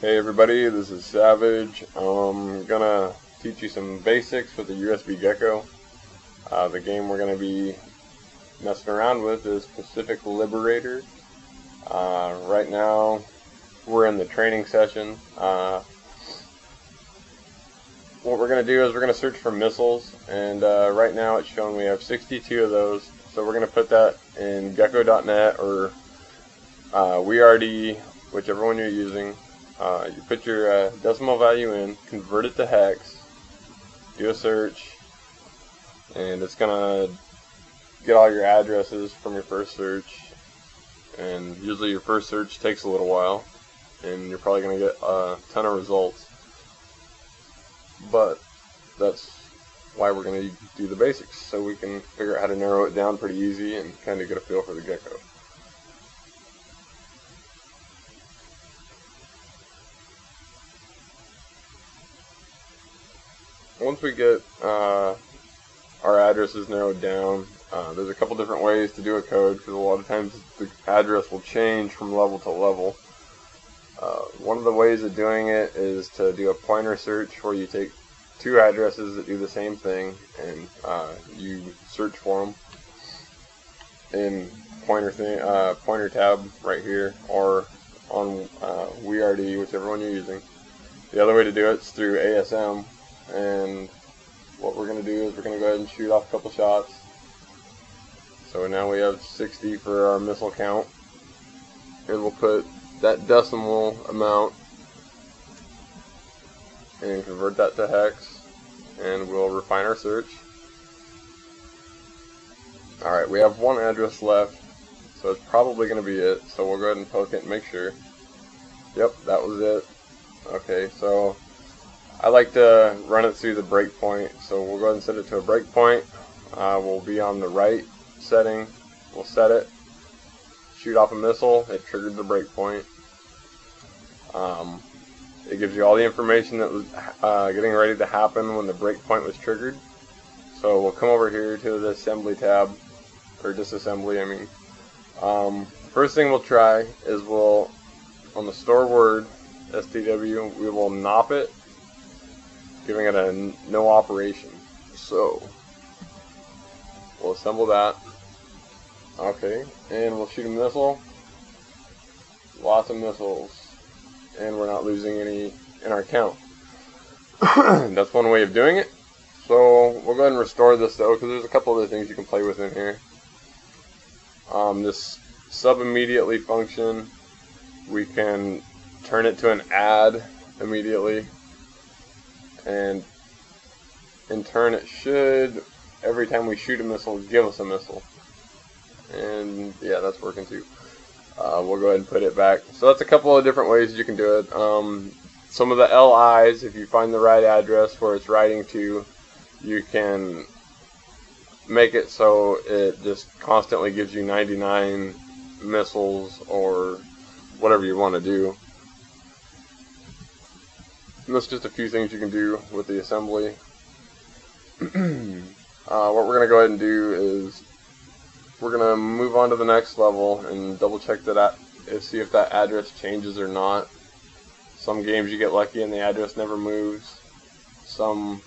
Hey everybody, this is Savage. I'm gonna teach you some basics with the USB Gecko. The game we're gonna be messing around with is Pacific Liberator. Right now we're in the training session. What we're gonna do is we're gonna search for missiles, and right now it's showing we have 62 of those. So we're gonna put that in Gecko.net or WeRD, whichever one you're using. You put your decimal value in, convert it to hex, do a search, and it's gonna get all your addresses from your first search. And usually your first search takes a little while, and you're probably gonna get a ton of results. But that's why we're gonna do the basics, so we can figure out how to narrow it down pretty easy and kind of get a feel for the Gecko. Once we get our addresses narrowed down, there's a couple different ways to do a code, because a lot of times the address will change from level to level. One of the ways of doing it is to do a pointer search, where you take two addresses that do the same thing and you search for them in pointer tab right here, or on WeRD, whichever one you're using. The other way to do it is through ASM. And what we're going to do is we're going to go ahead and shoot off a couple shots. So now we have 60 for our missile count, and we'll put that decimal amount and convert that to hex, and we'll refine our search. Alright, we have one address left, so it's probably going to be it, so we'll go ahead and poke it and make sure. Yep, that was it. Okay, so I like to run it through the breakpoint, so we'll go ahead and set it to a breakpoint. We'll be on the right setting. We'll set it, shoot off a missile. It triggered the breakpoint. It gives you all the information that was getting ready to happen when the breakpoint was triggered. So we'll come over here to the assembly tab, or disassembly, I mean. First thing we'll try is on the store word STW, we will NOP it, giving it a no operation. So we'll assemble that. Okay, and we'll shoot a missile. Lots of missiles, and we're not losing any in our count. That's one way of doing it. So we'll go ahead and restore this though, because there's a couple other things you can play with in here. This sub immediately function, we can turn it to an add immediately. And in turn it should, every time we shoot a missile, give us a missile. And yeah, that's working too. We'll go ahead and put it back. So that's a couple of different ways you can do it. Some of the LIs, if you find the right address where it's writing to, you can make it so it just constantly gives you 99 missiles or whatever you want to do. And that's just a few things you can do with the assembly. What we're going to go ahead and do is we're going to move on to the next level and double check that, see if that address changes or not. Some games you get lucky and the address never moves. Some,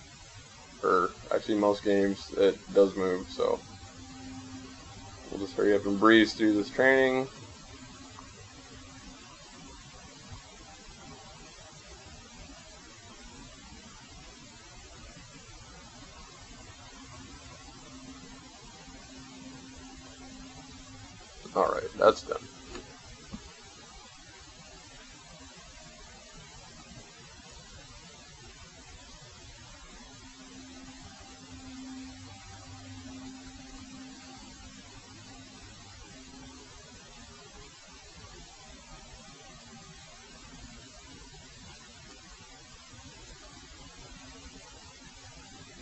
or actually most games, it does move. So we'll just hurry up and breeze through this training. Alright, that's done.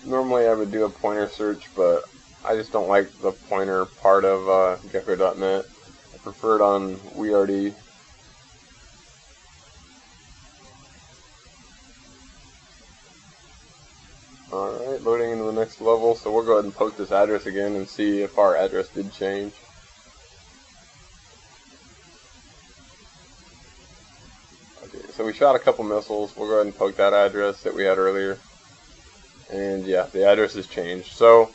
Normally I would do a pointer search, but I just don't like the pointer part of Gecko.net. I prefer it on WeRD. Alright, loading into the next level, so we'll go ahead and poke this address again and see if our address did change. Okay, so we shot a couple missiles. We'll go ahead and poke that address that we had earlier. And yeah, the address has changed. So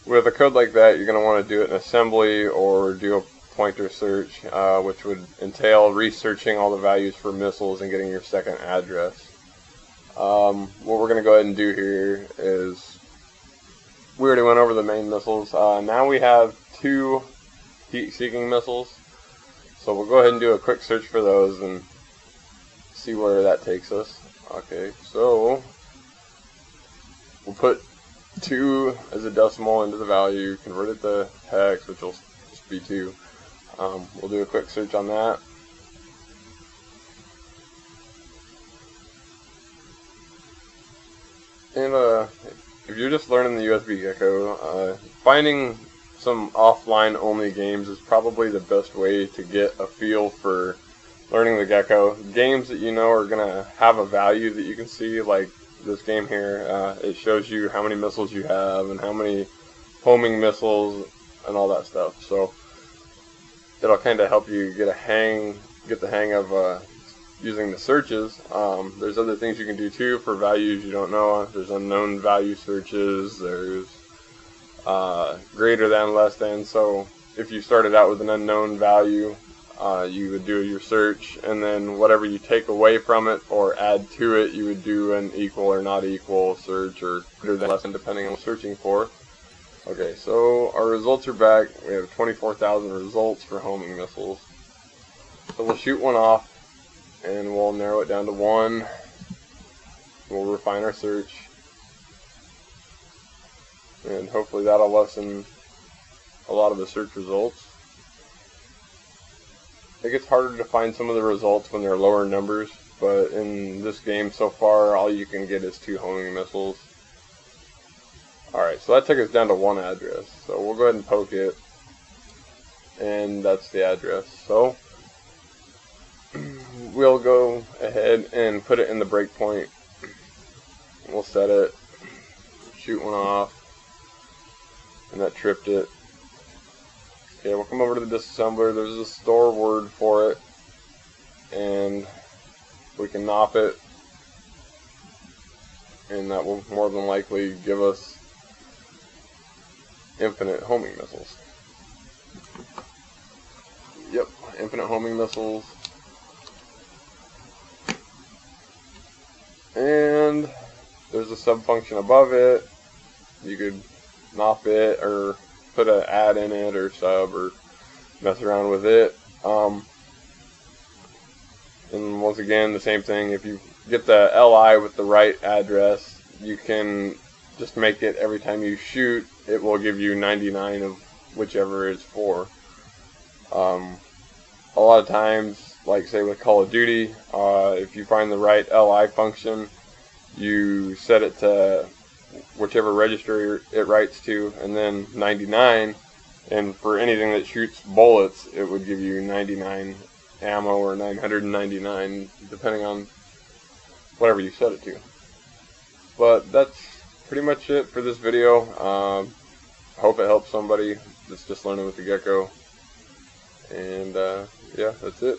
with a code like that, you're going to want to do it in assembly or do a pointer search, which would entail researching all the values for missiles and getting your second address. What we're going to go ahead and do here is, we already went over the main missiles. Now we have 2 heat-seeking missiles. So we'll go ahead and do a quick search for those and see where that takes us. Okay, so we'll put 2 as a decimal into the value, convert it to hex, which will just be 2. We'll do a quick search on that. And if you're just learning the USB Gecko, finding some offline only games is probably the best way to get a feel for learning the Gecko. Games that you know are going to have a value that you can see, like this game here. It shows you how many missiles you have and how many homing missiles and all that stuff. So it'll kind of help you get the hang of using the searches. There's other things you can do too for values you don't know. There's unknown value searches. There's greater than, less than. So if you started out with an unknown value, you would do your search, and then whatever you take away from it or add to it, you would do an equal or not equal search, or greater than, less than, depending on what you're searching for. Okay, so our results are back. We have 24,000 results for homing missiles. So we'll shoot one off, and we'll narrow it down to 1. We'll refine our search, and hopefully that'll lessen a lot of the search results. It gets harder to find some of the results when they're lower numbers, but in this game so far, all you can get is 2 homing missiles. Alright, so that took us down to 1 address. So we'll go ahead and poke it, and that's the address. So we'll go ahead and put it in the breakpoint. We'll set it, shoot one off, and that tripped it. Okay, we'll come over to the disassembler. There's a store word for it, and we can NOP it, and that will more than likely give us infinite homing missiles. Yep, infinite homing missiles. And there's a sub-function above it. You could NOP it, or put an add in it, or sub, or mess around with it. And once again, the same thing. If you get the LI with the right address, you can just make it every time you shoot, it will give you 99 of whichever it's for. A lot of times, like say with Call of Duty, if you find the right LI function, you set it to whichever register it writes to, and then 99, and for anything that shoots bullets, it would give you 99 ammo, or 999, depending on whatever you set it to. But that's pretty much it for this video. I hope it helps somebody that's just learning with the Gecko, and yeah, that's it.